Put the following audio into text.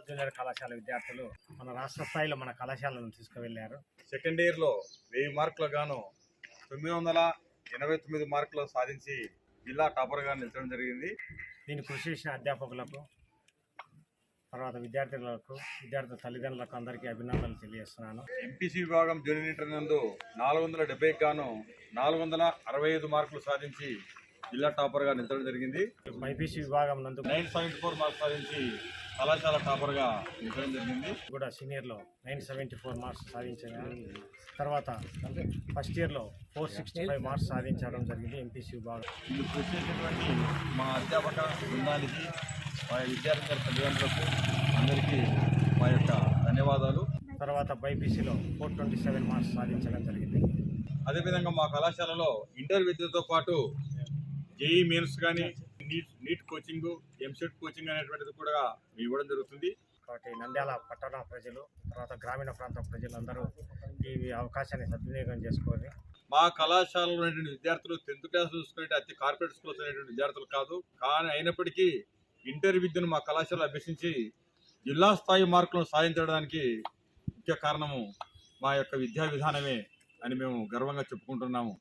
Junior కళాశాల విద్యార్థులు మన రాష్ట్ర స్థాయిలో మన కళాశాలను తీసుకువెళ్ళారు. సెకండ్ ఇయర్లో 1000 మార్కులకు గాను 989 మార్కులు సాధించి జిల్లా టాపర్గా నిలచడం జరిగింది. దీన్ని కృషి చేసిన అధ్యాపకులకు, తర్వాత విద్యార్థుల తల్లిదండ్రులకు అందరికీ అభినందనలు తెలియజేస్తున్నాను. ఎంపీసీ విభాగం జూనియర్ ఇంటర్ నందు 470కి గాను 465 మార్కులు సాధించి జిల్లా టాపర్గా నిలచడం జరిగింది. బైపీసీ విభాగం నందు 974 మార్క్స్ సాధించి కళాశాల టాపర్గా నిలచడం జరిగింది. కూడా సీనియర్లో 974 మార్క్స్ సాధించాను. తర్వాత ఫస్ట్ ఇయర్లో 465 మార్క్స్ సాధించడం జరిగింది ఎంపీసీ విభాగం. ఇది కృషి చేసినటువంటి మా అధ్యాపక బృందానికి, మా విద్యార్థుల తల్లిదండ్రులకు అందరికీ మా యొక్క ధన్యవాదాలు. తర్వాత బైపీసీలో 427 మార్క్స్ సాధించడం జరిగింది. అదేవిధంగా మా కళాశాలలో ఇంటర్ విద్యతో పాటు జేఈ మెయిన్స్ కానీ, నీట్ కోచింగ్, ఎంసెట్ కోచింగ్ అనేటువంటిది కూడా ఇవ్వడం జరుగుతుంది. కాబట్టి నంద్యాల పట్టణ ప్రజలు, తర్వాత గ్రామీణ ప్రాంత ప్రజలందరూ ఈ అవకాశాన్ని సద్వినియోగం చేసుకొని మా కళాశాలలో ఉన్నటువంటి విద్యార్థులు 10th క్లాస్ చూసుకుంటే అతి కార్పొరేట్ స్కూల్స్ అనేటువంటి విద్యార్థులు కాదు. కానీ అయినప్పటికీ ఇంటర్ విద్యను మా కళాశాలలో అభ్యసించి జిల్లా స్థాయి మార్కులను సాధించడానికి ముఖ్య కారణము మా యొక్క విద్యా విధానమే అని మేము గర్వంగా చెప్పుకుంటున్నాము.